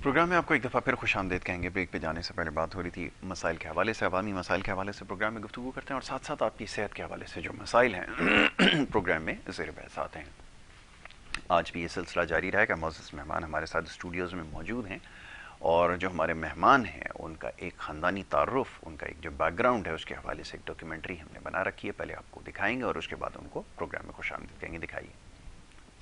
Programme میں آپ کو ایک دفعہ پھر خوش آمدید کہیں گے. بریک پہ جانے سے پہلے بات ہو رہی تھی مسائل کے حوالے سے, عوامی مسائل کے حوالے سے پروگرام میں گفتگو کرتے ہیں, اور ساتھ ساتھ آپ کی صحت کے حوالے سے جو مسائل ہیں پروگرام میں زیر بحث آتے ہیں. آج بھی یہ سلسلہ جاری رہے گا. معزز مہمان ہمارے ساتھ اسٹوڈیوز میں موجود ہیں, اور جو ہمارے مہمان ہیں ان کا ایک خاندانی تعارف, ان کا ایک جو بیک گراؤنڈ ہے اس کے حوالے سے ایک ڈاکیومنٹری ہم نے بنا رکھی ہے. پہلے آپ کو دکھائیں گے اور اس کے بعد ان کو پروگرام میں خوش آمدید کہیں گے. دکھائیے.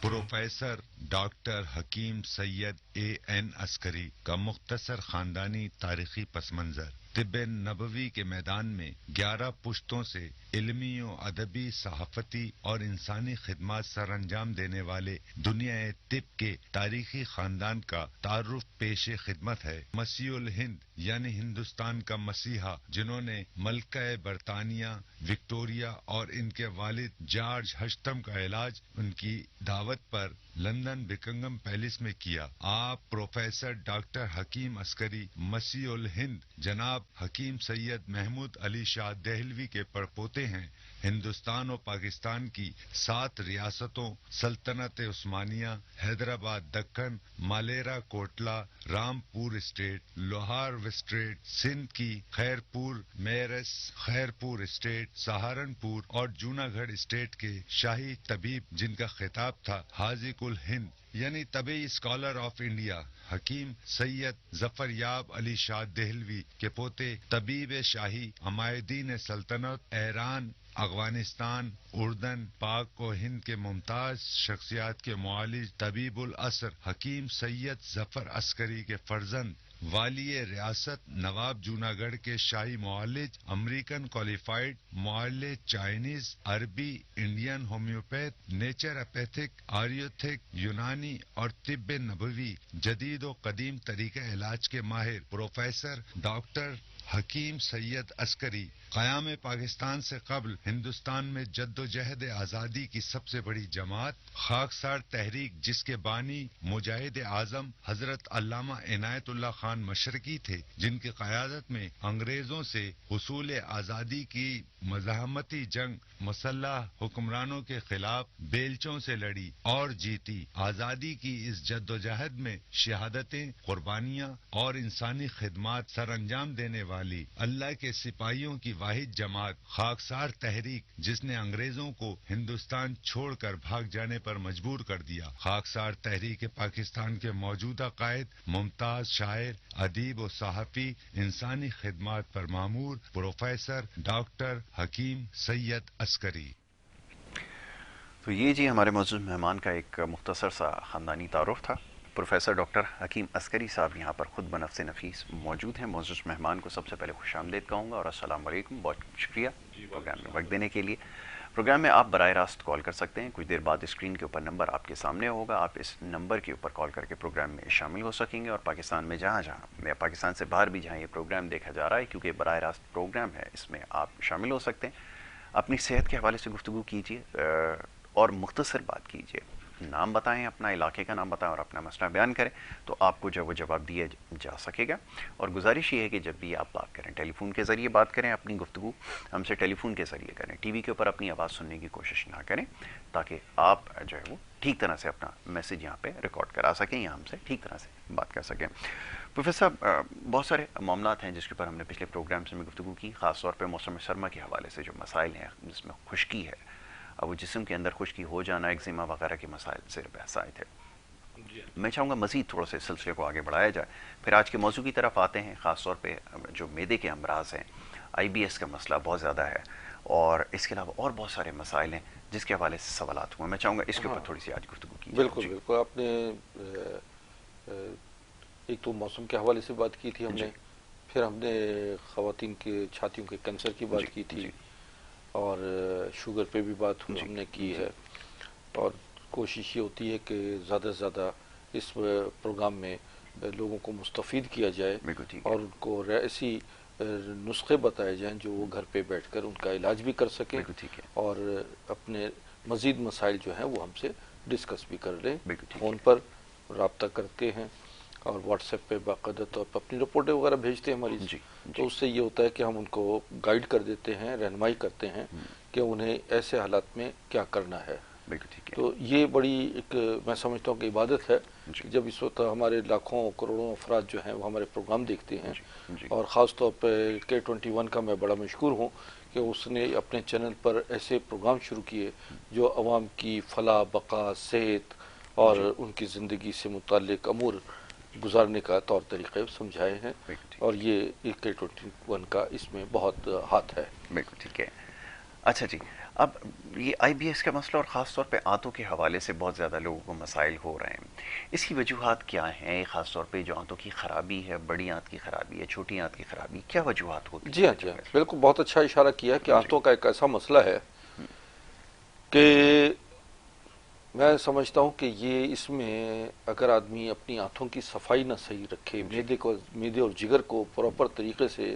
پروفیسر ڈاکٹر حکیم سید A.N. عسکری کا مختصر خاندانی تاریخی پس منظر. طب نبوی کے میدان میں 11 پشتوں سے علمی و ادبی, صحافتی اور انسانی خدمات سر انجام دینے والے دنیا طب کے تاریخی خاندان کا تعارف پیش خدمت ہے. مسیح الہند یعنی ہندوستان کا مسیحا, جنہوں نے ملکہ برطانیہ وکٹوریہ اور ان کے والد جارج ہشتم کا علاج ان کی دعوت پر لندن بکنگم پیلس میں کیا. آپ پروفیسر ڈاکٹر حکیم عسکری مسیح الہند جناب حکیم سید محمود علی شاہ دہلوی کے پڑپوتے ہیں. ہندوستان و پاکستان کی 7 ریاستوں سلطنت عثمانیہ, حیدرآباد دکن, مالیرا کوٹلا, رامپور اسٹیٹ, لوہار اسٹیٹ, سندھ کی خیرپور میرس, خیرپور اسٹیٹ, سہارنپور اور جوناگڑھ اسٹیٹ کے شاہی طبیب, جن کا خطاب تھا حاذق الہند یعنی طبی اسکالر آف انڈیا, حکیم سید ظفر یاب علی شاہ دہلوی کے پوتے, طبیب شاہی, عمائدین سلطنت, ایران, افغانستان, اردن, پاک و ہند کے ممتاز شخصیات کے معالج, طبیب العصر حکیم سید ظفر عسکری کے فرزند, والی ریاست نواب جوناگڑھ کے شاہی معالج, امریکن کوالیفائڈ معالج, چائنیز, عربی, انڈین ہومیوپیتھ, نیچر اپیتھک, آریوتھک, یونانی اور طب نبوی جدید و قدیم طریقہ علاج کے ماہر پروفیسر ڈاکٹر حکیم سید عسکری قیام پاکستان سے قبل ہندوستان میں جد و جہد آزادی کی سب سے بڑی جماعت خاکسار تحریک, جس کے بانی مجاہد اعظم حضرت علامہ عنایت اللہ خان مشرقی تھے, جن کی قیادت میں انگریزوں سے حصول آزادی کی مزاحمتی جنگ مسلح حکمرانوں کے خلاف بیلچوں سے لڑی اور جیتی. آزادی کی اس جد و جہد میں شہادتیں, قربانیاں اور انسانی خدمات سر انجام دینے والی اللہ کے سپاہیوں کی واحد جماعت خاکسار تحریک, جس نے انگریزوں کو ہندوستان چھوڑ کر بھاگ جانے پر مجبور کر دیا. خاکسار تحریک پاکستان کے موجودہ قائد, ممتاز شاعر, ادیب و صحافی, انسانی خدمات پر مامور پروفیسر ڈاکٹر حکیم سید عسکری. تو یہ جی ہمارے معزز مہمان کا ایک مختصر سا خاندانی تعارف تھا. پروفیسر ڈاکٹر حکیم عسکری صاحب یہاں پر خود بنفس نفیس موجود ہیں. معزز مہمان کو سب سے پہلے خوش آمدید کہوں گا اور السلام علیکم, بہت شکریہ پروگرام میں وقت دینے کے لیے. پروگرام میں آپ براہ راست کال کر سکتے ہیں. کچھ دیر بعد اسکرین کے اوپر نمبر آپ کے سامنے ہوگا, آپ اس نمبر کے اوپر کال کر کے پروگرام میں شامل ہو سکیں گے. اور پاکستان میں جہاں یا پاکستان سے باہر بھی جہاں یہ پروگرام دیکھا جا رہا ہے, کیونکہ براہ راست پروگرام ہے, اس میں آپ شامل ہو سکتے ہیں. اپنی صحت کے حوالے سے گفتگو کیجیے اور مختصر بات کیجیے. نام بتائیں, اپنا علاقے کا نام بتائیں اور اپنا مسئلہ بیان کریں, تو آپ کو وہ جواب دیا جا سکے گا. اور گزارش یہ ہے کہ جب بھی آپ بات کریں ٹیلی فون کے ذریعے بات کریں, اپنی گفتگو ہم سے ٹیلی فون کے ذریعے کریں. ٹی وی کے اوپر اپنی آواز سننے کی کوشش نہ کریں, تاکہ آپ جو ہے وہ ٹھیک طرح سے اپنا میسج یہاں پہ ریکارڈ کرا سکیں یا ہم سے ٹھیک طرح سے بات کر سکیں. پروفیسر صاحب, بہت سارے معاملات ہیں جس کے اوپر ہم نے پچھلے پروگرامس میں گفتگو کی, خاص طور پہ موسم سرما کے حوالے سے جو مسائل ہیں, جس میں خشکی ہے, وہ جسم کے اندر خشکی ہو جانا, ایگزیما وغیرہ کے مسائل زیر بحث آئے تھے. میں چاہوں گا مزید تھوڑا سا سلسلے کو آگے بڑھایا جائے. پھر آج کے موضوع کی طرف آتے ہیں. خاص طور پہ جو معدے کے امراض ہیں, IBS کا مسئلہ بہت زیادہ ہے, اور اس کے علاوہ اور بہت سارے مسائل ہیں جس کے حوالے سے سوالات ہوئے. میں چاہوں گا اس کے اوپر تھوڑی سی آج گفتگو کی جائے. بالکل بالکل, آپ نے ایک تو موسم کے حوالے سے بات کی تھی ہم نے, پھر ہم نے خواتین کے چھاتیوں کے کینسر کی بات کی تھی, اور شوگر پہ بھی بات ہم نے کی ہے. اور کوشش یہ ہوتی ہے کہ زیادہ سے زیادہ اس پروگرام میں لوگوں کو مستفید کیا جائے, اور ان کو ایسی نسخے بتائے جائیں جو وہ گھر پہ بیٹھ کر ان کا علاج بھی کر سکیں, اور اپنے مزید مسائل جو ہیں وہ ہم سے ڈسکس بھی کر لیں. فون پر رابطہ کرتے ہیں اور واٹس ایپ پہ باقاعدہ طور پر اپنی رپورٹیں وغیرہ بھیجتے ہیں ہماری, تو اس سے یہ ہوتا ہے کہ ہم ان کو گائیڈ کر دیتے ہیں, رہنمائی کرتے ہیں کہ انہیں ایسے حالات میں کیا کرنا ہے. بالکل ٹھیک ہے تو یہ بڑی ایک میں سمجھتا ہوں کہ عبادت ہے جی کہ جب اس وقت ہمارے لاکھوں کروڑوں افراد جو ہیں وہ ہمارے پروگرام دیکھتے ہیں، جی جی اور خاص طور پہ K21 کا میں بڑا مشکور ہوں کہ اس نے اپنے چینل پر ایسے پروگرام شروع کیے جو عوام کی فلاح بقا، صحت اور جی ان کی زندگی سے متعلق امور گزارنے کا طور طریقے سمجھائے ہیں، بالکل ٹھیک اور یہ K21 کا اس میں بہت ہاتھ ہے۔ بالکل ٹھیک ہے اچھا جی اب یہ آئی بی ایس کا مسئلہ اور خاص طور پہ آنتوں کے حوالے سے بہت زیادہ لوگوں کو مسائل ہو رہے ہیں، اس کی وجوہات کیا ہیں؟ خاص طور پہ جو آنتوں کی خرابی ہے، بڑی آنت کی خرابی ہے، چھوٹی آنت کی خرابی، کیا وجوہات ہوتی جی ہیں ہاں، جی جب ہاں، ایسا؟ بالکل بہت اچھا اشارہ کیا کہ جی آنتوں کا ایک ایسا مسئلہ ہے کہ میں سمجھتا ہوں کہ یہ اس میں اگر آدمی اپنی آنتوں کی صفائی نہ صحیح رکھے، جی میدے اور جگر کو پراپر طریقے سے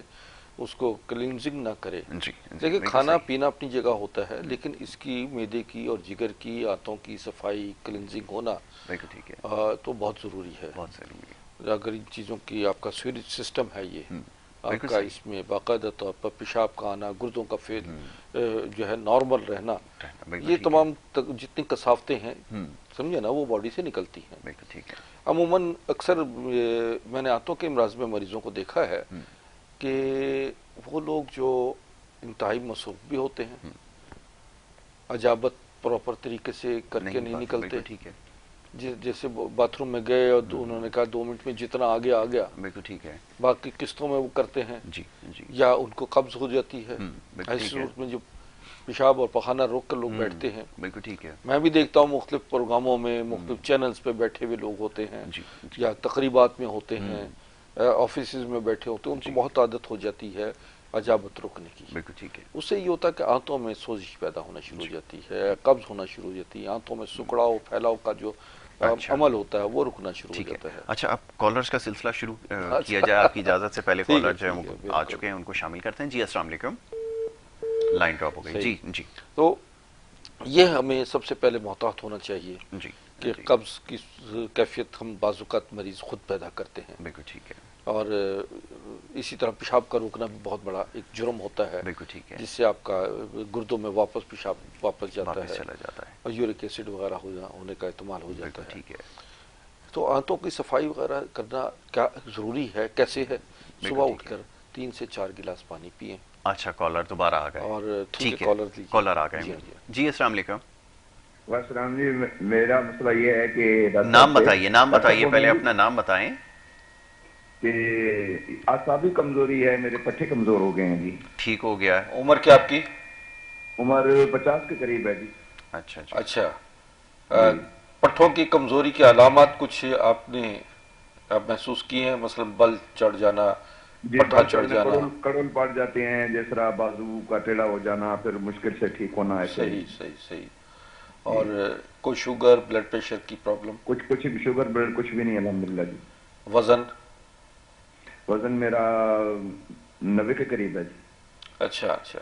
اس کو کلینزنگ نہ کرے، جی جی دیکھیں بالکل کھانا صحیح پینا اپنی جگہ ہوتا ہے، لیکن اس کی میدے کی اور جگر کی آنتوں کی صفائی کلینزنگ ہونا بالکل ٹھیک ہے تو بہت ضروری ہے۔ بہت ضروری ہے اگر ان چیزوں کی آپ کا سیوریج سسٹم ہے، یہ آپ بالکل کا صحیح اس میں باقاعدہ طور پر پیشاب کا آنا، گردوں کا فیل ہوں جو ہے نارمل رہنا، رہنا بالکل یہ ٹھیک ہے تمام جتنی کثافتیں ہیں ہوں سمجھے نا وہ باڈی سے نکلتی ہیں۔ بالکل ٹھیک ہے عموماً اکثر میں نے آنتوں کے امراض میں مریضوں کو دیکھا ہے ہوں کہ وہ لوگ جو انتہائی مصروف بھی ہوتے ہیں، عجابت پراپر طریقے سے کر کے نہیں پاتے نکلتے، بالکل ٹھیک ہے جیسے باتھ روم میں گئے اور انہوں نے کہا 2 منٹ میں جتنا آگے آ گیا، بالکل ٹھیک ہے باقی قسطوں میں وہ کرتے ہیں، جی جی یا ان کو قبض ہو جاتی ہے۔ بالکل ایسی ٹھیک ہے صورت میں جو پیشاب اور پخانہ روک کر لوگ بیٹھتے ہیں، بالکل ٹھیک ہے میں بھی دیکھتا ہوں مختلف پروگراموں میں مختلف چینلز پہ بیٹھے ہوئے لوگ ہوتے ہیں، جی جی یا تقریبات میں ہوتے ہوں ہیں، آفیسز میں بیٹھے ہوتے ہیں، ان کو جی بہت عادت ہو جاتی ہے عجابت روکنے کی۔ بالکل ٹھیک ہے اس سے یہ ہوتا ہے کہ آنتوں میں سوزش پیدا ہونا شروع ہو جی جاتی ہے، قبض ہونا شروع ہو جاتی ہے، آنتوں میں سکڑاؤ پھیلاؤ کا جو اچھا عمل ہوتا ہے وہ رکنا شروع ہو ٹھیک ہے جاتا ہے۔ اچھا اب کالرز کا سلسلہ شروع کیا اچھا جائے آپ کی اجازت سے پہلے ٹھیک ہے، کالر جو ہیں ٹھیک ہے، وہ آ بالکل چکے ہیں، ان کو شامل کرتے ہیں۔ جی السلام علیکم، لائن ڈراپ ہو گئی صحیح۔ جی جی تو یہ ہمیں سب سے پہلے محتاط ہونا چاہیے جی کہ جی قبض کی کیفیت ہم بعض اوقات مریض خود پیدا کرتے ہیں، بالکل ٹھیک ہے اور اسی طرح پیشاب کا روکنا بھی بہت بڑا ایک جرم ہوتا ہے، بالکل ٹھیک ہے جس سے آپ کا گردوں میں واپس پیشاب واپس جاتا واپس ہے چلا جاتا ہے اور یورک ایسڈ وغیرہ ہونے کا احتمال ہو بالکل جاتا ہے۔ ٹھیک ہے تو آنتوں کی صفائی وغیرہ کرنا کیا ضروری ہے، کیسے ہے؟ بالکل صبح اٹھ ٹھیک ہے کر 3 سے 4 گلاس پانی پئیں، اچھا کالر دوبارہ آ گئے اور ٹھیک ہے ٹھیک ہے کالر لیجیے۔ کالر آ گئے جی ہاں، جی ہاں۔ جی السلام علیکم وسلام جی، میرا مسئلہ یہ ہے کہ ڈاکٹر نام صاحب سے نام ڈاکٹر بتائیے صاحب بول رہے پہلے ہیں اپنا نام بتائیں کہ اعصابی کمزوری ہے، میرے پٹھے کمزور ہو گئے ہیں جی۔ ٹھیک ہو گیا ہے عمر کیا آپ کی؟ عمر 50 کے قریب ہے جی۔ اچھا جی اچھا، جی پٹھوں کی کمزوری کی علامات کچھ آپ نے محسوس کیے ہیں؟ مثلا بل چڑھ جانا، جی، پٹھا بل چڑھ چڑھنا، جانا؟ کڑول پڑ جاتے ہیں، جس طرح بازو کا ٹیڑھا ہو جانا، پھر مشکل سے ٹھیک ہونا، ایسے صحیح صحیح صحیح۔ جی۔ اور کوئی شوگر بلڈ پریشر کی پرابلم؟ کچھ شوگر بلڈ کچھ بھی نہیں الحمدللہ جی۔ وزن؟ وزن میرا 90 کے قریب ہے جی۔ اچھا اچھا،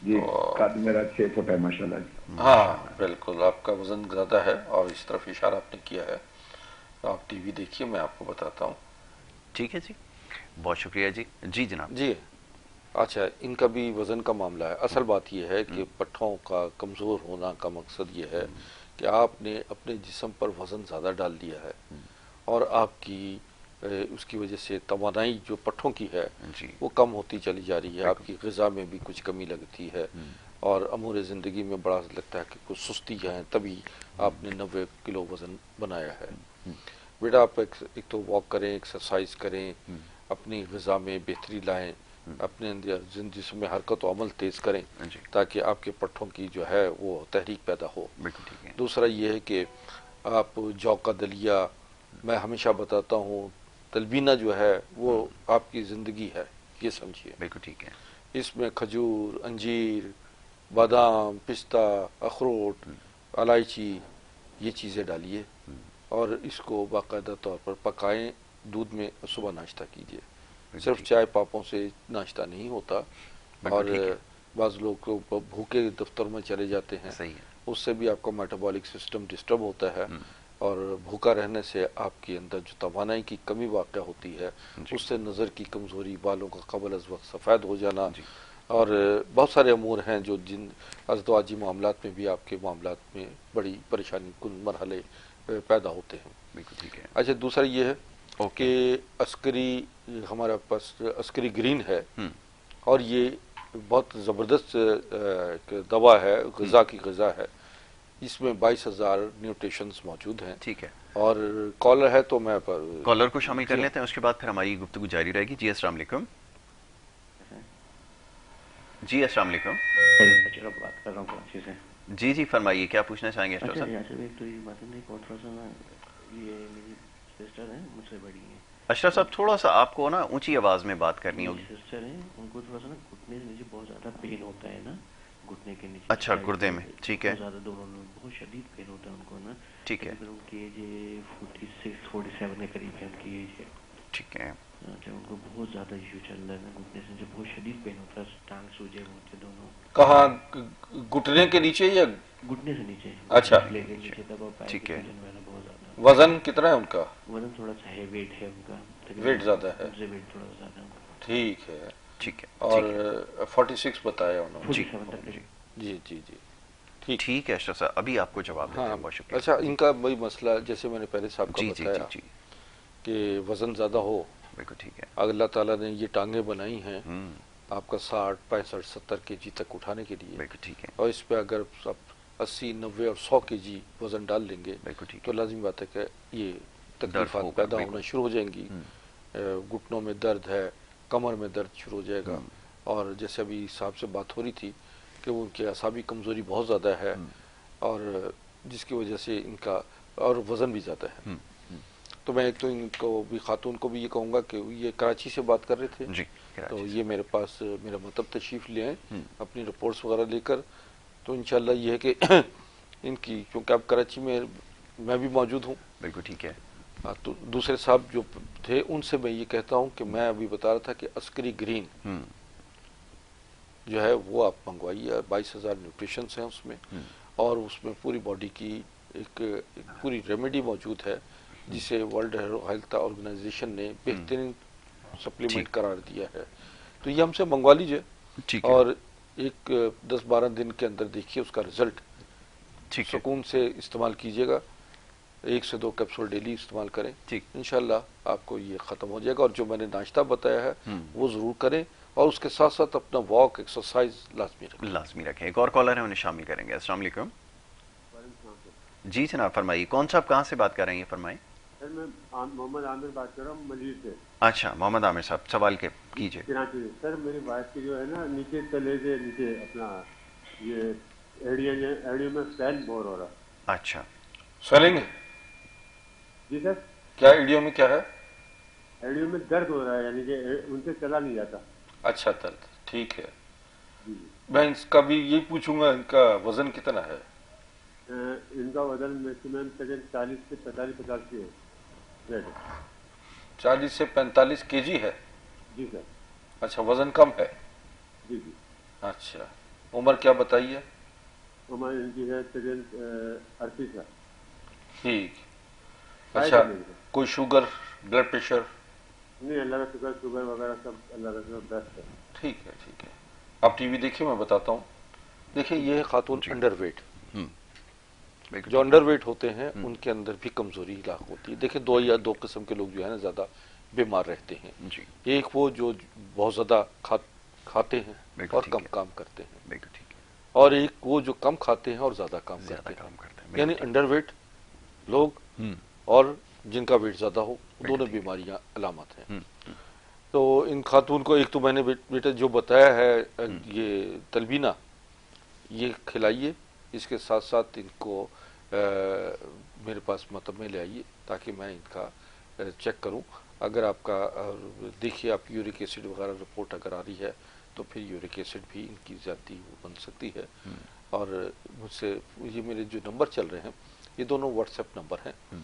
جی، تو قد میرا 6 فٹ ہے ماشاءاللہ جی۔ ہاں بالکل آپ کا وزن زیادہ ہے، اور اس طرف اشارہ آپ نے کیا ہے، تو آپ ٹی وی دیکھیے، میں آپ کو بتاتا ہوں۔ ٹھیک ہے جی بہت شکریہ جی جی جناب جی اچھا، ان کا بھی وزن کا معاملہ ہے۔ اصل بات یہ ہے کہ پٹھوں کا کمزور ہونا کا مقصد یہ ہے کہ آپ نے اپنے جسم پر وزن زیادہ ڈال دیا ہے، اور آپ کی اس کی وجہ سے توانائی جو پٹھوں کی ہے جی وہ کم ہوتی چلی جا رہی ہے، بالکل آپ کی غذا میں بھی کچھ کمی لگتی ہے، اور امور زندگی میں بڑا لگتا ہے کہ کچھ سستی ہے، تبھی آپ نے 90 کلو وزن بنایا ہے۔ بیٹا آپ ایک تو واک کریں، ایکسرسائز کریں، اپنی غذا میں بہتری لائیں، اپنے اندر جسم میں حرکت و عمل تیز کریں، جی تاکہ آپ کے پٹھوں کی جو ہے وہ تحریک پیدا ہو۔ بالکل ٹھیک ہے دوسرا یہ ہے کہ آپ جو کا دلیا، میں ہمیشہ بتاتا ہوں، تلبینہ جو ہے وہ آپ کی زندگی ہے، یہ سمجھیے۔ بالکل ٹھیک ہے اس میں کھجور، انجیر، بادام، پستہ، اخروٹ، الائچی، یہ چیزیں ڈالیے، اور اس کو باقاعدہ طور پر پکائیں، دودھ میں صبح ناشتہ کیجیے۔ بالکل صرف ٹھیک ہے چائے پاپوں سے ناشتہ نہیں ہوتا، بالکل اور ٹھیک ہے بعض لوگ بھوکے دفتر میں چلے جاتے ہیں، صحیح ہے اس سے بھی آپ کا میٹابولک سسٹم ڈسٹرب ہوتا ہے، اور بھوکا رہنے سے آپ کے اندر جو توانائی کی کمی واقع ہوتی ہے، جی اس سے نظر کی کمزوری، بالوں کا قبل از وقت سفید ہو جانا، جی اور بہت سارے امور ہیں جو جن ازدواجی معاملات میں بھی آپ کے معاملات میں بڑی پریشانی کن مرحلے پیدا ہوتے ہیں. بالکل ٹھیک ہے. اچھا دوسرا یہ ہے اوکے. کہ عسکری ہمارے پاس عسکری گرین ہے ہم، اور یہ بہت زبردست ایک دوا ہے، غذا کی غذا ہے. اس میں 22,000 نیوٹریشنز موجود ہیں. ٹھیک ہے. اور کالر ہے تو میں کالر کو شامل کر جی لیتے ہیں، اس کے بعد پھر ہماری گفتگو جاری رہے گی. جی السلام علیکم. جی السلام علیکم. چلو بات کر رہا ہوں کراچی سے. جی جی فرمائیے، کیا پوچھنا چاہیں گے اشرف اچھا صاحب؟ یاسر ایک تو یہ بات ہے ایک اور تھوڑا سا نا، یہ میری سسٹر ہیں مجھ سے بڑی ہیں. اشرف صاحب تھوڑا سا آپ کو نا اونچی آواز میں بات کرنی میری ہوگی. سسٹر ہیں، ان کو تھوڑا سا نا گھٹنے سے نیچے بہت زیادہ پین ہوتا ہے نا، گھٹنے کے نیچے اچھا گردے میں. ٹھیک ہے. بہت زیادہ دونوں میں بہت شدید پین ہوتا ہے ان کو نا. ٹھیک ہے. تقریباً ان کی ایج 46 47 کے قریب ہے ان کی ایج ہے. ٹھیک ہے. اچھا ان کو بہت زیادہ ایشو چل رہا ہے نا، گھٹنے سے نیچے بہت شدید پین ہوتا ہے، ٹانگ سوجے ہوتے دونوں. کہاں گھٹنے کے نیچے یا گھٹنے سے نیچے. اچھا. لے کے نیچے تک اور پیر ٹھیک کے ہے. سوجن وغیرہ بہت زیادہ. وزن کتنا ہے ان کا؟ وزن تھوڑا سا ہے، ویٹ ہے ان کا ویٹ زیادہ ہے. ان سے ویٹ تھوڑا سا زیادہ ہے ان کا. ٹھیک ہے. ٹھیک ہے. اور ٹھیک ہے. 46 بتایا انہوں نے. جی 47 تک جی جی جی جی ٹھیک. ٹھیک ہے اشرف صاحب، ابھی آپ کو جواب دیتے ہاں ہیں. بہت شکریہ. اچھا ان کا وہی مسئلہ جیسے میں نے پہلے صاحب کا جی جی جی بتایا جی کہ وزن زیادہ ہو. بالکل ٹھیک ہے. اللہ تعالیٰ نے یہ ٹانگیں بنائی ہیں ہم، آپ کا 60 65 70 کے جی تک اٹھانے کے لیے، بالکل ٹھیک ہے. اور اس پہ اگر آپ 80 90 اور 100 کے جی وزن ڈال لیں گے بالکل ٹھیک تو ہے. لازمی بات ہے کہ یہ درد تکلیفات ہوگا. پیدا بالکل. ہونا شروع ہو جائیں گی. ہم، گھٹنوں میں درد ہے، کمر میں درد شروع ہو جائے گا. ہم، اور جیسے ابھی صاحب سے بات ہو رہی تھی کہ ان کی اعصابی کمزوری بہت زیادہ ہے، ہم، اور جس کی وجہ سے ان کا اور وزن بھی زیادہ ہے. ہم، ہم. تو میں ایک تو ان کو بھی خاتون کو بھی یہ کہوں گا کہ یہ کراچی سے بات کر رہے تھے، جی تو کراچی سے. یہ میرے پاس میرا مطلب تشریف لے آئیں ہم، اپنی رپورٹس وغیرہ لے کر. تو انشاءاللہ یہ ہے کہ ان کی، کیونکہ اب کراچی میں میں بھی موجود ہوں، بالکل ٹھیک ہے. تو دوسرے صاحب جو تھے ان سے میں یہ کہتا ہوں کہ میں ابھی بتا رہا تھا کہ عسکری گرین ہم، جو ہے وہ آپ منگوائیے. 22,000 نیوٹریشنس ہیں اس میں، ہم، اور اس میں پوری باڈی کی ایک پوری ریمیڈی موجود ہے جسے ورلڈ ہیلتھ آرگنائزیشن نے بہترین سپلیمنٹ ٹھیک. قرار دیا ہے. تو یہ ہم سے منگوا لیجئے ٹھیک ہے. اور ایک 10 12 دن کے اندر دیکھیے اس کا رزلٹ. ٹھیک ہے. سکون سے استعمال کیجئے گا، 1 سے 2 کیپسول ڈیلی استعمال کریں، ٹھیک. انشاءاللہ آپ کو یہ ختم ہو جائے گا. اور جو میں نے ناشتہ بتایا ہے ہم، وہ ضرور کریں، اور اس کے ساتھ ساتھ اپنا واک ایکسرسائز لازمی رکھیں. لازمی رکھیں. ایک اور کالر ہے، انہیں شامل کریں گے. السلام علیکم. جی جناب فرمائیے. کون صاحب کہاں سے بات کر رہے ہیں؟ فرمائیں. سر میں محمد عامر بات کر رہا ہوں مزید سے. اچھا محمد عامر صاحب سوال کے کیجیے. کراچی سے. سر میری وائف کی جو ہے نا نیچے تلے سے نیچے اپنا یہ ایڑیوں میں سویل بور ہو رہا. اچھا. سویلنگ ہے؟ جی سر. کیا ایڈیو میں کیا ہے؟ ایڑیوں میں درد ہو رہا ہے، یعنی کہ ان سے چلا نہیں جاتا. اچھا درد. ٹھیک ہے. جی میں اس کا بھی یہی پوچھوں گا ان کا وزن کتنا ہے؟ ان کا وزن میکسیمم 40 سے 45 کی ہے ویٹ. 40 سے 45 کے جی ہے. جی سر. اچھا وزن کم ہے. جی جی. اچھا عمر کیا بتائیے؟ عمر ان کی ہے 38 سال. ٹھیک. اچھا کوئی شوگر بلڈ پریشر؟ نہیں، اللہ کا شکر، شوگر وغیرہ سب اللہ کا شکر بیسٹ ہے. ٹھیک ہے ٹھیک ہے. آپ ٹی وی دیکھیے، میں بتاتا ہوں. دیکھیں یہ ہے خاتون جی. Under wait. ہم، بالکل جو ٹھیک انڈر ویٹ ہوتے ہیں ہم. ان کے اندر بھی کمزوری لاحق ہوتی ہے. دیکھیں دو قسم کے لوگ جو ہے نا زیادہ بیمار رہتے ہیں. ہے. جی ایک وہ جو بہت زیادہ کھاتے ہیں بالکل اور ٹھیک کم ہے. کام کرتے ہیں، بالکل ٹھیک ہے. اور ایک وہ جو کم کھاتے ہیں اور زیادہ کام زیادہ کرتے کام کرتے ہیں. ہیں. یعنی بالکل انڈر ویٹ لوگ ٹھیک. ہم، اور جن کا ویٹ زیادہ ہو، دونوں ٹھیک ہے. بیماریاں علامت ہیں. ہم، تو ان خاتون کو ایک تو میں نے بیٹا جو بتایا ہے یہ تلبینہ یہ کھلائیے. اس کے ساتھ ساتھ ان کو میرے پاس مطلب میں لے آئیے تاکہ میں ان کا چیک کروں. اگر آپ کا دیکھیے آپ یورک ایسڈ وغیرہ رپورٹ اگر آ رہی ہے تو پھر یورک ایسڈ بھی ان کی زیادتی بن سکتی ہے. اور مجھ سے یہ میرے جو نمبر چل رہے ہیں یہ دونوں واٹس ایپ نمبر ہیں،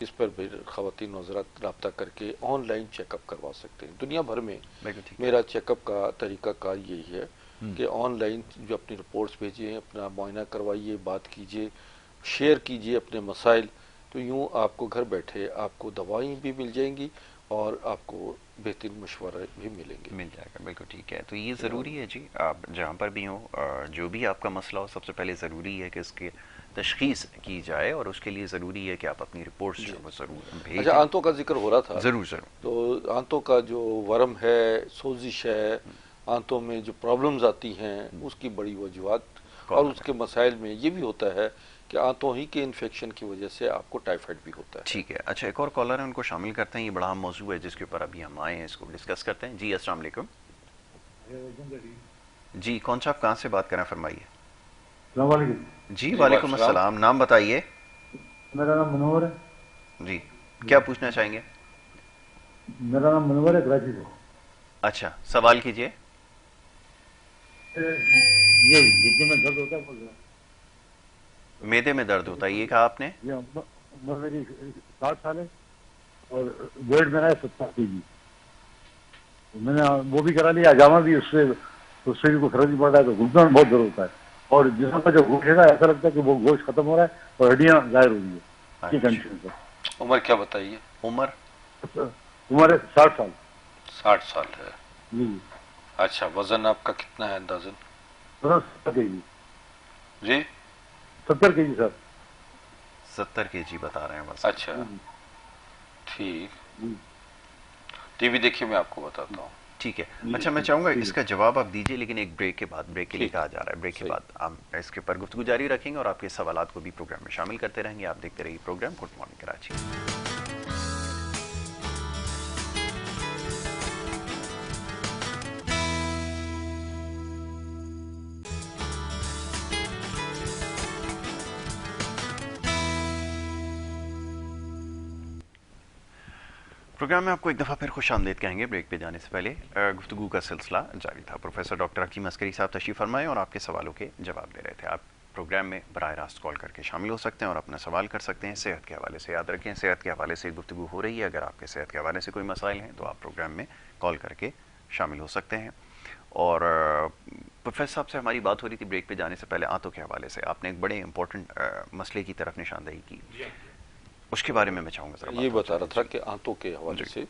اس پر بھی خواتین حضرات رابطہ کر کے آن لائن چیک اپ کروا سکتے ہیں. دنیا بھر میں بالکل ٹھیک ہے. میرا چیک اپ کا طریقہ کار یہی ہے کہ آن لائن جو اپنی رپورٹس بھیجیں، اپنا معائنہ کروائیے، بات کیجئے، شیئر کیجئے اپنے مسائل. تو یوں آپ کو گھر بیٹھے آپ کو دوائیں بھی مل جائیں گی اور آپ کو بہترین مشورے بھی ملیں گے. مل جائے گا. بالکل ٹھیک ہے. تو یہ ضروری ہے جی، آپ جہاں پر بھی ہوں، جو بھی آپ کا مسئلہ ہو، سب سے پہلے ضروری ہے کہ اس کی تشخیص کی جائے، اور اس کے لیے ضروری ہے کہ آپ اپنی رپورٹس جو وہ ضرور بھیجیں. اچھا، آنتوں کا ذکر ہو رہا تھا. ضرور ضرور. تو آنتوں کا جو ورم ہے، سوزش ہے، آنتوں میں جو پرابلمز آتی ہیں، اس کی بڑی وجوہات اور اس کے مسائل میں یہ بھی ہوتا ہے کہ آنتوں ہی کے انفیکشن کی وجہ سے آپ کو ٹائیفائڈ بھی ہوتا ہے. ٹھیک ہے. اچھا، ایک اور کالر ہے، ان کو شامل کرتے ہیں. یہ بڑا اہم موضوع ہے جس کے اوپر ابھی ہم آئے ہیں، اس کو ڈسکس کرتے ہیں. جی السلام علیکم. جی کون صاحب کہاں سے بات کریں، فرمائیے. السلام علیکم. جی وعلیکم السلام. نام بتائیے. میرا نام منور ہے. جی کیا پوچھنا چاہیں گے؟ میرا نام منور ہے، کراچی سے. اچھا سوال کیجئے. یہ گردے میں درد ہوتا ہے بول رہا. میدے میں درد ہوتا ہے، یہ کہا آپ نے؟ یہ عمر میری 60 سال ہے اور ویٹ میرا ہے 70 kg. میں نے وہ بھی کرا لیا، جامع بھی، اس سے بھی کوئی فرق نہیں پڑ رہا ہے. تو گردوں میں بہت درد ہوتا ہے اور جسم کا جو گوشت ہے ایسا لگتا ہے کہ وہ گوشت ختم ہو رہا ہے اور ہڈیاں ظاہر ہو رہی ہے. یہ کنڈیشن ہے. عمر کیا بتائیے؟ عمر ہے 60 سال. 60 سال ہے. جی. اچھا، وزن آپ کا کتنا ہے اندازن؟ 70 kg. جی 70 kg سر. 70 kg بتا رہے ہیں بس. اچھا ٹھیک. ٹی وی دیکھیے، میں آپ کو بتاتا ہوں. ٹھیک ہے. اچھا میں چاہوں گا اس کا جواب آپ دیجئے، لیکن ایک بریک کے بعد. بریک کے لیے کہا جا رہا ہے. بریک کے بعد ہم اس کے اوپر گفتگو جاری رکھیں گے اور آپ کے سوالات کو بھی پروگرام میں شامل کرتے رہیں گے. آپ دیکھتے رہیے programme good morning Karachi. Programme میں آپ کو ایک دفعہ پھر خوش آمدید کہیں گے. بریک پہ جانے سے پہلے گفتگو کا سلسلہ جاری تھا. پروفیسر ڈاکٹر حکیم عسکری صاحب تشریف فرمائے اور آپ کے سوالوں کے جواب دے رہے تھے. آپ پروگرام میں براہ راست کال کر کے شامل ہو سکتے ہیں اور اپنا سوال کر سکتے ہیں صحت کے حوالے سے. یاد رکھیں صحت کے حوالے سے گفتگو ہو رہی ہے. اگر آپ کے صحت کے حوالے سے کوئی مسائل ہیں تو آپ پروگرام میں کال کر کے شامل ہو سکتے ہیں. اور پروفیسر صاحب سے ہماری بات ہو رہی تھی بریک پہ جانے سے پہلے آنتوں کے حوالے سے. آپ نے ایک بڑے امپورٹنٹ مسئلے کی طرف نشاندہی کی، اس کے بارے میں میں چاہوں گا ذرا. یہ بتا رہا تھا کہ آنتوں کے حوالے سے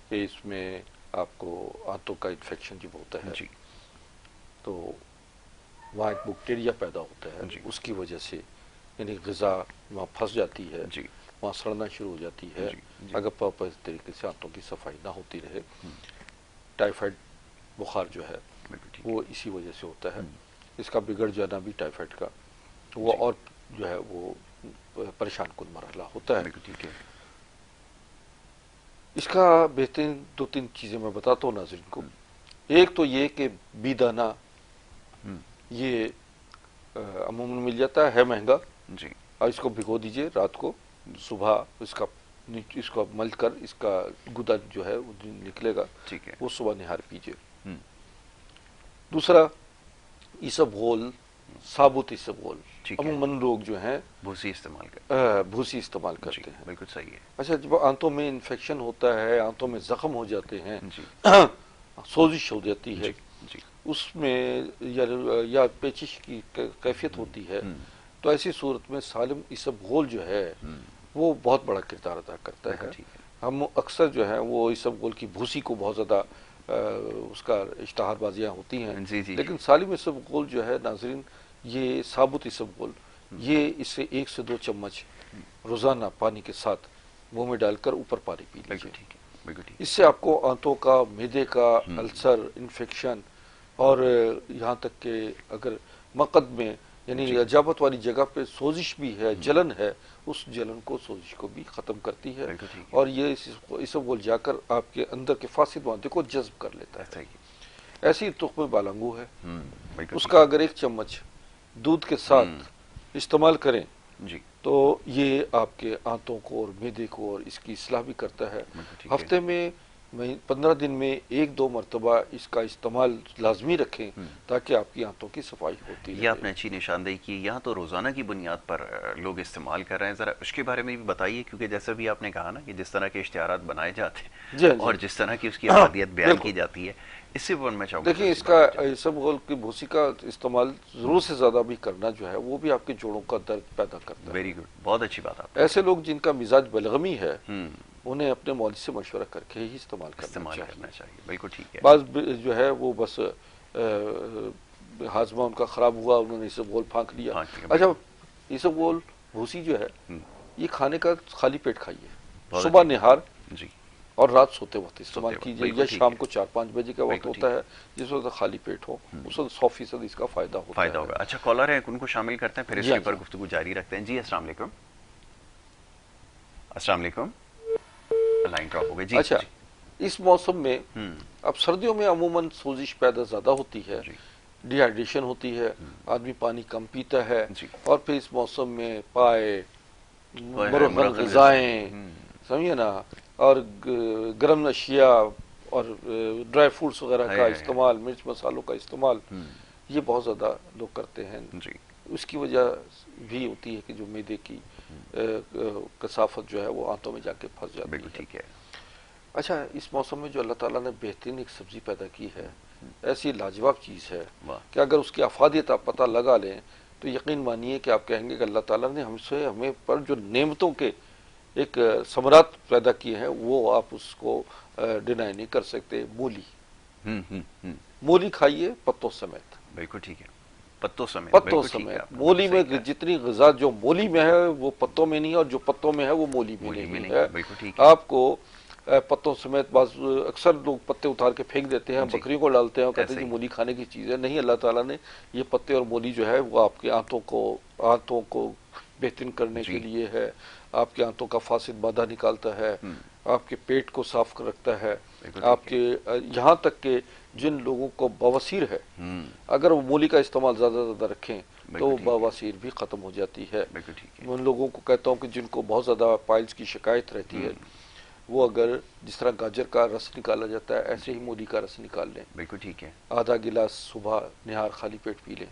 کہ اس میں آپ کو آنتوں کا انفیکشن جب ہوتا ہے جی تو وہاں ایک بیکٹیریا پیدا ہوتا ہے. جی. اس کی وجہ سے یعنی غذا وہاں پھنس جاتی ہے، جی وہاں سڑنا شروع ہو جاتی ہے. جی. جی. اگر پراپر طریقے سے آنتوں کی صفائی نہ ہوتی رہے، ٹائیفائڈ بخار جو ہے وہ اسی وجہ سے ہوتا ہے. اس کا بگڑ جانا بھی ٹائیفائڈ کا وہ اور جو ہے وہ پریشان کن مرحلہ ہوتا ہے. ٹھیک ہے. اس کا بہترین 2-3 چیزیں میں بتاتا ہوں ناظرین کو. ایک تو یہ کہ بی دانہ یہ عموماً مل جاتا ہے مہنگا. جی. اور اس کو بھگو دیجئے رات کو، صبح اس کو مل کر اس کا گدا جو ہے وہ نکلے گا، ٹھیک ہے. وہ صبح نہار پیجئے. دوسرا ایسبغول، ثابت ایسبغول. عموماً لوگ جو ہیں بھوسی استعمال کرتے ہیں. بالکل صحیح ہے. اچھا، جب آنتوں میں انفیکشن ہوتا ہے، آنتوں میں زخم ہو جاتے ہیں، سوزش ہو جاتی ہے، اس میں یا پیچش کی کیفیت ہوتی ہے، تو ایسی صورت میں سالم ایسبغول جو ہے وہ بہت بڑا کردار ادا کرتا ہے. ہم اکثر جو ہے وہ ایسبغول کی بھوسی کو بہت زیادہ اس کا اشتہار بازیاں ہوتی ہیں، لیکن سالم ایسبغول جو ہے ناظرین، یہ ثابت ایسبغول، یہ اس سے 1 سے 2 چمچ روزانہ پانی کے ساتھ منہ میں ڈال کر اوپر پانی پی لیجیے. اس سے آپ کو آنتوں کا، معدے کا السر، انفیکشن، اور یہاں تک کہ اگر مقد میں یعنی اجابت والی جگہ پہ سوزش بھی ہے، جلن ہے، اس جلن کو، سوزش کو بھی ختم کرتی ہے. اور یہ ایسبغول جا کر آپ کے اندر کے فاسد مادے کو جذب کر لیتا ہے. ایسی تخم بالانگو ہے، اس کا اگر 1 چمچ دودھ کے ساتھ استعمال کریں تو یہ آپ کے آنتوں کو اور معدے کو اور اس کی اصلاح بھی کرتا ہے. ہفتے میں 15 دن میں 1-2 مرتبہ اس کا استعمال لازمی رکھیں تاکہ آپ کی آنتوں کی صفائی ہوتی رہے. یہ آپ نے اچھی نشاندہی کی. یہاں تو روزانہ کی بنیاد پر لوگ استعمال کر رہے ہیں. ذرا اس کے بارے میں بھی بتائیے، کیونکہ جیسا بھی آپ نے کہا نا کہ جس طرح کے اشتہارات بنائے جاتے ہیں اور جس طرح کی اس کی افادیت بیان کی جاتی ہے، اس سے میں چاہوں گا دیکھیں اس کا ایسبغول کی بھوسی کا استعمال ضرورت سے زیادہ بھی کرنا جو ہے وہ بھی آپ کے جوڑوں کا درد پیدا کرتا ہے. ویری گڈ، بہت اچھی بات. آپ ایسے لوگ جن کا مزاج بلغمی ہے انہیں اپنے مولوی سے مشورہ کر کے ہی استعمال استعمال کرنا کرنا چاہیے. چاہیے. بالکل ٹھیک ہے. بعض جو ہے وہ بس ہاضمہ ان کا خراب ہوا، انہوں نے اسبگول پھانک لیا. پھانک لیا، اچھا بالکل. اسبگول بھوسی جو ہے یہ کھانے کا خالی پیٹ کھائیے، بہت صبح اچھی- نہار جی اور رات سوتے وقت استعمال سوتے وقت، کیجیے، بالکل یا ٹھیک شام ہے. کو 4-5 بجے کا وقت بالکل ہوتا ٹھیک ہے جس وقت خالی پیٹ ہو، اس وقت 100% اس کا فائدہ ہوتا فائدہ ہے. ہوگا. اچھا کالر ہے، ان کو شامل کرتے ہیں، پھر اس جی کے ہاں، اوپر جی. گفتگو جاری رکھتے ہیں. جی السلام علیکم. السلام علیکم. لائن ڈراپ ہو گئی. جی اچھا جی. اس موسم میں ہوں اب سردیوں میں عموماً سوزش پیدا زیادہ ہوتی ہے، جی ڈی ہائیڈریشن ہوتی ہے، آدمی پانی کم پیتا ہے، جی. اور پھر اس موسم میں پائے مرغن مرغن غذائیں، ہوں. سمجھے نا، اور گرم اشیاء اور ڈرائی فروٹس وغیرہ ہائے کا ہائے. استعمال، مرچ مسالوں کا استعمال، ہوں. یہ بہت زیادہ لوگ کرتے ہیں. جی اس کی وجہ بھی ہوتی ہے کہ جو معدے کی کثافت جو ہے وہ آنتوں میں جا کے پھنس جاتی بالکل ہے. ٹھیک ہے. اچھا اس موسم میں جو اللہ تعالیٰ نے بہترین ایک سبزی پیدا کی ہے، ایسی لاجواب چیز ہے واہ. کہ اگر اس کی افادیت آپ پتہ لگا لیں تو یقین مانیے کہ آپ کہیں گے کہ اللہ تعالیٰ نے ہمیں پر جو نعمتوں کے ایک ثمرات پیدا کیے ہیں وہ آپ اس کو ڈینائی نہیں کر سکتے. مولی، مولی کھائیے پتوں سمیت، بالکل ٹھیک ہے. پتوں سمیت. پتوں بالکل ٹھیک ہے. سمیت. آپ نے مولی صحیح میں کہا. جتنی غذا جو مولی میں ہے وہ پتوں میں نہیں، اور جو پتوں میں ہے وہ مولی میں مولی میں نہیں نہیں. ہے. بالکل ٹھیک ہے. آپ کو پتوں سمیت، بعض اکثر لوگ پتے اتار کے پھینک دیتے ہیں، جی. بکریوں کو ڈالتے ہیں اور کہتے ایسے ہیں ہی. جی مولی کھانے کی چیز ہے. نہیں، اللہ تعالیٰ نے یہ پتے اور مولی جو ہے وہ آپ کے آنتوں کو بہترین کرنے جی. کے لیے ہے، آپ کے آنتوں کا فاسد مادہ نکالتا ہے، آپ کے پیٹ کو صاف رکھتا ہے. بالکل ٹھیک آپ کے یہاں تک کہ جن لوگوں کو بواسیر ہے اگر وہ مولی کا استعمال زیادہ زیادہ رکھیں تو بالکل ٹھیک ہے. بواسیر بھی ختم ہو جاتی ہے. بالکل ٹھیک ہے. میں ان لوگوں کو کہتا ہوں کہ جن کو بہت زیادہ پائلز کی شکایت رہتی ہے وہ اگر جس طرح گاجر کا رس نکالا جاتا ہے ایسے ہی مولی کا رس نکال لیں، بالکل ٹھیک ہے. آدھا گلاس صبح نہار خالی پیٹ پی لیں،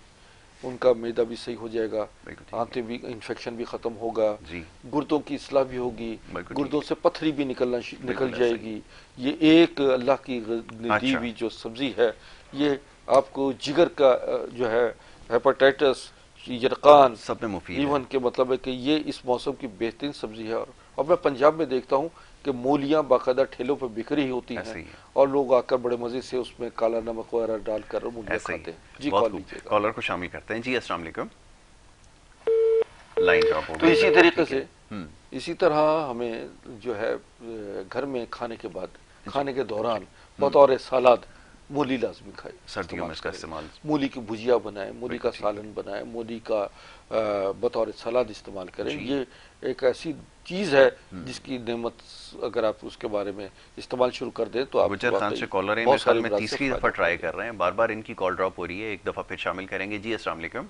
ان کا معدہ بھی صحیح ہو جائے گا، بالکل ٹھیک ہے. آنتیں بھی، انفیکشن بھی ختم ہوگا، جی گردوں کی اصلاح بھی ہوگی، بالکل گردوں ٹھیک سے پتھری بھی نکل بالکل جائے ایسا ہی. گی. یہ ایک اللہ کی دی اچھا. ہوئی جو سبزی ہے یہ آپ کو جگر کا جو ہے ہیپاٹائٹس، یرقان، سب میں مفید ہے. ایون کے مطلب ہے کہ یہ اس موسم کی بہترین سبزی ہے. اور میں پنجاب میں دیکھتا ہوں کہ مولیاں باقاعدہ ٹھیلوں پہ بکھری ہوتی ایسے ہیں ہی ہے. اور لوگ آ کر بڑے مزے سے اس میں کالا نمک وغیرہ ڈال کر مولیاں ایسے ہی. کھاتے ہیں. جی بہت کال خوب. لیجیے گا. کالر کو شامل کرتے ہیں. جی السلام علیکم. لائن ڈراپ ہو تو گئی. اسی بالکل طریقے ٹھیک ہے. سے اسی طرح ہمیں جو ہے گھر میں کھانے کے بعد، کھانے کے دوران بطور سالاد مولی لازمی کھائے، سردیوں میں اس کا کریں. استعمال. مولی کی بھجیا بنائیں، مولی بالکل کا ٹھیک ہے. سالن بنائیں، مولی کا بطور سالاد استعمال کریں. جی. یہ ایک ایسی چیز ہے جس کی نعمت اگر آپ اس کے بارے میں استعمال شروع کر دیں تو آپ گجر خان سے کالر ہیں، میرے بہت خیال سارے میں امراض سے تیسری فائدہ دفعہ ٹرائی اٹھائیں گے. کر رہے ہیں. بار بار ان کی کال ڈراپ ہو رہی ہے. ایک دفعہ پھر شامل کریں گے. جی السلام علیکم.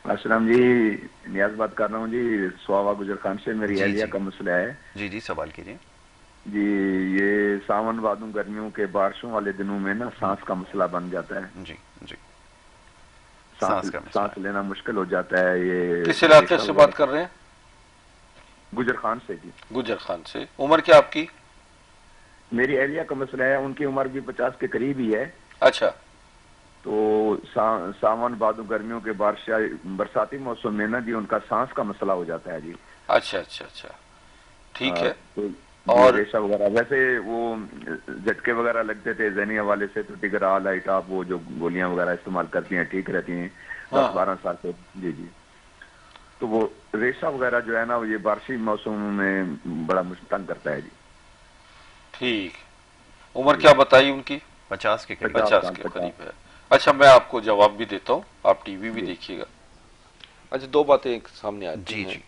السلام جی، نیاز بات کر رہا ہوں جی سواوا گجر خان سے. میری جی اہلیہ جی کا مسئلہ ہے جی. جی سوال کیجیے. جی. یہ ساون بھادوں گرمیوں کے بارشوں والے دنوں میں نا سانس کا مسئلہ بن جاتا ہے. جی جی. سانس کا مسئلہ سانس لینا مشکل ہو جاتا ہے. یہ کس علاقے سے بات کر رہے ہیں؟ گجر خان سے جی. گجر خان سے. عمر کیا آپ کی؟ میری اہلیہ کا مسئلہ ہے، ان کی عمر بھی 50 کے قریب ہی ہے. اچھا. تو ساون بھادوں گرمیوں کے برساتی موسم میں نا جی ان کا سانس کا مسئلہ ہو جاتا ہے جی. اچھا اچھا اچھا ٹھیک ہے. تو اور ریشہ وغیرہ ویسے وہ جھٹکے وغیرہ لگتے تھے ذہنی حوالے سے تو ٹگرا لائٹ آپ وہ جو گولیاں وغیرہ استعمال کرتی ہیں ٹھیک رہتی ہیں 10-12 سال سے. جی جی. تو وہ ریشہ وغیرہ جو ہے نا یہ بارشی موسم میں بڑا تنگ کرتا ہے جی. ٹھیک. عمر کیا بتائی ان کی؟ 50 کے قریب. 50 کے قریب ہے. اچھا میں آپ کو جواب بھی دیتا ہوں، آپ ٹی وی بھی جی. دیکھیے گا. اچھا دو باتیں ایک سامنے آتی جی ہیں. جی.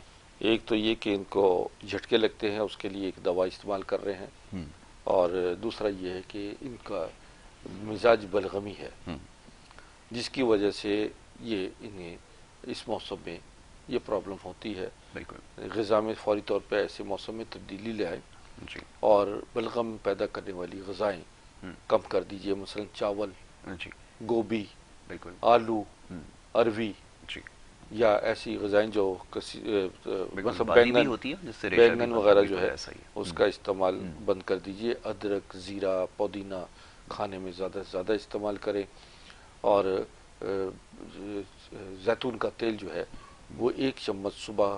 ایک تو یہ کہ ان کو جھٹکے لگتے ہیں، اس کے لیے ایک دوا استعمال کر رہے ہیں، اور دوسرا یہ ہے کہ ان کا مزاج بلغمی ہے جس کی وجہ سے یہ انہیں اس موسم میں یہ پرابلم ہوتی ہے. بالکل. غذا میں فوری طور پہ ایسے موسم میں تبدیلی لائے جی اور بلغم پیدا کرنے والی غذائیں کم کر دیجئے. مثلا چاول، جی گوبھی، بالکل. آلو، اروی، جی یا ایسی غذائیں جو بالکل. مثلا بادی بھی بینگن ہوتی ہے جس سے ریشہ بھی بینگن بنتا وغیرہ جو بالکل ہے ایسا ہی ہے. اس کا استعمال بند کر دیجئے. ادرک، زیرہ، پودینہ کھانے میں زیادہ سے زیادہ استعمال کریں. اور زیتون کا تیل جو ہے وہ 1 چمچ صبح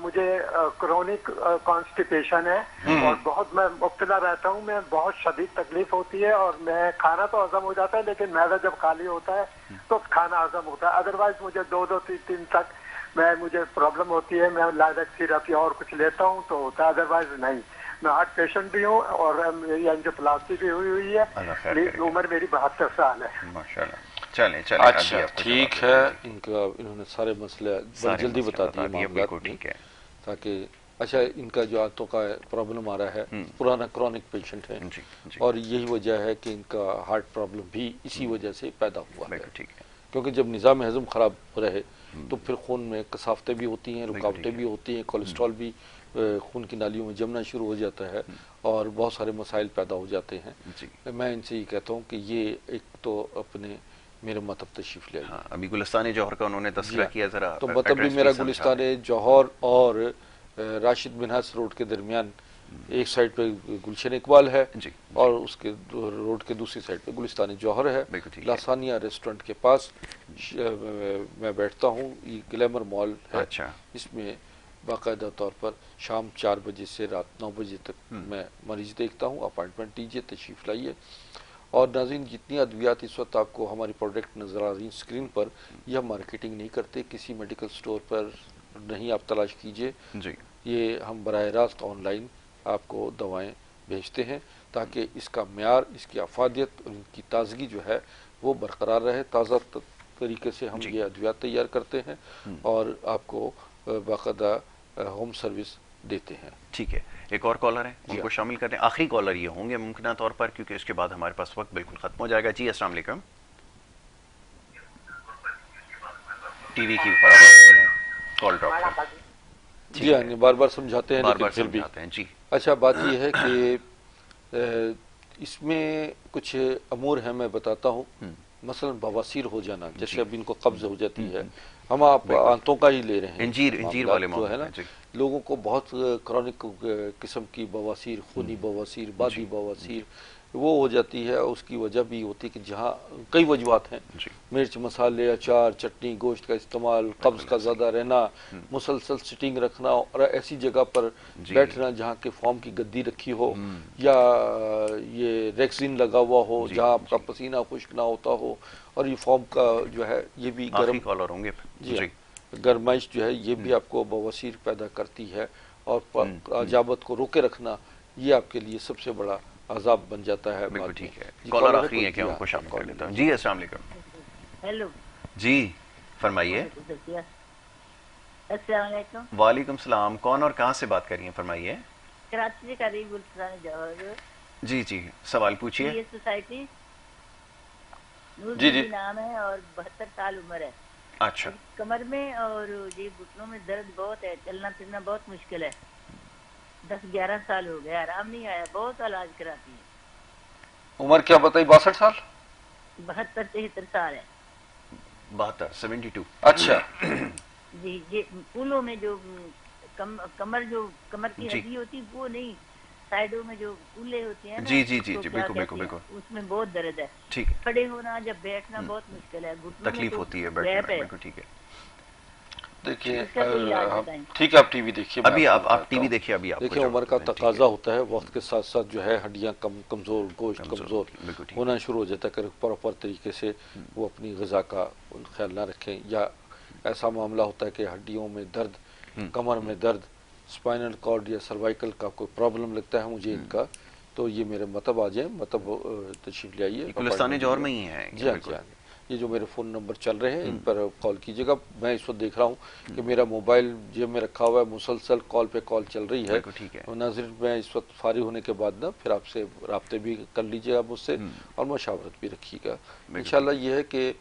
مجھے کرونک کانسٹیپیشن ہے اور بہت میں مبتلا رہتا ہوں. میں بہت شدید تکلیف ہوتی ہے اور میں کھانا تو ہضم ہو جاتا ہے لیکن معدہ جب خالی ہوتا ہے تو کھانا ہضم ہوتا ہے. ادروائز مجھے 2-3 دن تک مجھے پرابلم ہوتی ہے. میں لائلک سیرپ یا اور کچھ لیتا ہوں تو ہوتا ہے, ادروائز نہیں. میں ہارٹ پیشنٹ بھی ہوں اور اینجیوپلاسٹی بھی ہوئی ہے. عمر میری 72 سال ہے. ماشاءاللہ. چلیں اچھا ٹھیک ہے. ان کا انہوں نے سارے مسئلے بڑی جلدی بتا دیے معاملات میں, تاکہ اچھا ان کا جو آنتوں کا پرابلم آ رہا ہے پرانا کرونک پیشنٹ ہے اور یہی وجہ ہے کہ ان کا ہارٹ پرابلم بھی اسی وجہ سے پیدا ہوا ہے, کیونکہ جب نظام ہضم خراب رہے تو پھر خون میں کثافتیں بھی ہوتی ہیں, رکاوٹیں بھی ہوتی ہیں, کولیسٹرول بھی خون کی نالیوں میں جمنا شروع ہو جاتا ہے اور بہت سارے مسائل پیدا ہو جاتے ہیں. میں ان سے یہ کہتا ہوں کہ یہ ایک تو اپنے میرے مطلب تشریف لے آئیے. ابھی گلستان جوہر کا انہوں نے تذکرہ کیا, ذرا تو مطلب بھی میرا گلستان جوہر اور راشد منہاس روڈ کے درمیان ایک سائڈ پہ گلشن اقبال ہے اور اس کے روڈ کے دوسری سائڈ پہ گلستان جوہر ہے. لاسانیہ ریسٹورنٹ کے پاس میں بیٹھتا ہوں. یہ گلیمر مال ہے, اس میں باقاعدہ طور پر شام 4 بجے سے رات 9 بجے تک میں مریض دیکھتا ہوں. اپائنٹمنٹ دیجیے, تشریف لائیے. اور ناظرین, جتنی ادویات اس وقت آپ کو ہماری پروڈکٹ نظر آ رہی ہیں اسکرین پر, یہ ہم مارکیٹنگ نہیں کرتے, کسی میڈیکل سٹور پر نہیں آپ تلاش کیجئے. یہ ہم براہ راست آن لائن آپ کو دوائیں بھیجتے ہیں تاکہ اس کا معیار, اس کی افادیت اور ان کی تازگی جو ہے وہ برقرار رہے. تازہ طریقے سے ہم یہ ادویات تیار کرتے ہیں اور آپ کو باقاعدہ ہوم سروس دیتے ہیں. ٹھیک ہے, ایک اور کالر ہے, ان کو شامل کریں. آخری کالر یہ ہوں گے ممکنہ طور پر, کیونکہ اس کے بعد ہمارے پاس وقت بالکل ختم ہو جائے گا. جی السلام علیکم. ٹی وی کی کال ڈراپ. جی ہاں, بار بار سمجھاتے ہیں بار پھر بھی. جی اچھا, بات یہ ہے کہ اس میں کچھ امور ہیں, میں بتاتا ہوں. مثلا بواسیر ہو جانا, جیسے اب ان کو قبض ہو جاتی ہے, ہم آپ آنتوں کا ہی لے رہے ہیں. انجیر والے جو ہے نا, لوگوں کو بہت کرونک قسم کی بواسیر, خونی بواسیر, بادی بواسیر وہ ہو جاتی ہے. اس کی وجہ بھی ہوتی ہے کہ جہاں کئی وجوہات ہیں, مرچ مسالے, اچار, چٹنی, گوشت کا استعمال, قبض کا زیادہ رہنا, مسلسل سٹنگ رکھنا اور ایسی جگہ پر بیٹھنا جہاں کے فارم کی گدی رکھی ہو یا یہ ریکسین لگا ہوا ہو جہاں آپ کا پسینہ خشک نہ ہوتا ہو, اور یہ فارم کا جو ہے یہ بھی گرم کالر ہوں گے. گرمائش جو ہے یہ بھی آپ کو بواسیر پیدا کرتی ہے, اور عجابت کو روکے رکھنا یہ آپ کے لیے سب سے بڑا عذاب بن جاتا ہے. بالکل ٹھیک ہے, کالر آخری ہے کہ ان کو شامل کر لیتا ہوں. جی السلام علیکم. ہیلو. جی فرمائیے. السلام علیکم. وعلیکم السلام. کون اور کہاں سے بات کر رہی ہیں, فرمائیے. کراچی سے قریب گلستان جوہر. جی جی سوال پوچھیے. یہ سوسائٹی جی جی نام ہے اور 72 سال عمر ہے. اچھا. کمر میں اور یہ گھٹنوں میں درد بہت ہے, چلنا پھرنا بہت مشکل ہے. 10-11 سال ہو گئے, آرام نہیں آیا, بہت علاج کراتی ہے. عمر کیا بتائی؟ 62 سال. 72-73 سال ہے. 72. اچھا جی. یہ پولوں میں جو کمر کی ہڈی ہوتی وہ نہیں, سائڈوں میں جو پولے ہوتے ہیں نا, جی جی جی بالکل بالکل بالکل, اس میں بہت درد ہے. ٹھیک ہے. کھڑے ہونا جب بیٹھنا بہت مشکل ہے, تکلیف ہوتی ہے بیٹھنے میں. بالکل ٹھیک ہے. دیکھیے ٹھیک ہے, آپ ٹی وی دیکھیے. ابھی آپ ٹی وی دیکھیے. ابھی آپ دیکھیں, عمر کا تقاضا ہوتا ہے, وقت کے ساتھ ساتھ جو ہے ہڈیاں کمزور, گوشت کمزور ہونا شروع ہو جاتا ہے. اگر پراپر طریقے سے وہ اپنی غذا کا خیال نہ رکھیں, یا ایسا معاملہ ہوتا ہے کہ ہڈیوں میں درد, کمر میں درد, اسپائنل کارڈ یا سروائکل کا کوئی پرابلم لگتا ہے مجھے ان کا, تو یہ میرے مطلب آ جائیں, مطلب تشریف لے آئیے. گلستان جوہر میں ہی ہے. جی ہاں جی ہاں, یہ جو میرے فون نمبر چل رہے ہیں ان پر کال کیجیے گا. میں اس وقت دیکھ رہا ہوں کہ میرا موبائل جیب میں رکھا ہوا ہے, مسلسل کال پہ کال چل رہی ہے. ناظرین, میں اس وقت فارغ ہونے کے بعد نا پھر آپ سے رابطے بھی کر لیجیے آپ مجھ سے, اور مشاورت بھی رکھیے گا. انشاءاللہ یہ ہے کہ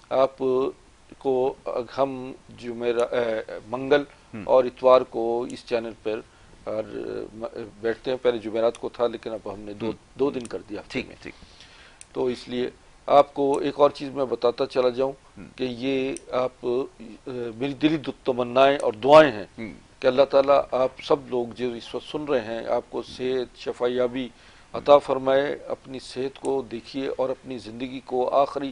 آپ کو ہم منگل اور اتوار کو اس چینل پر بیٹھتے ہیں. پہلے جمعرات کو تھا لیکن اب ہم نے دو دن کر دیا. ٹھیک ہے. تو اس لیے آپ کو ایک اور چیز میں بتاتا چلا جاؤں کہ یہ آپ میری دلی تمنائیں اور دعائیں ہیں کہ اللہ تعالیٰ آپ سب لوگ جو اس وقت سن رہے ہیں, آپ کو صحت شفا یابی عطا فرمائے. اپنی صحت کو دیکھیے اور اپنی زندگی کو آخری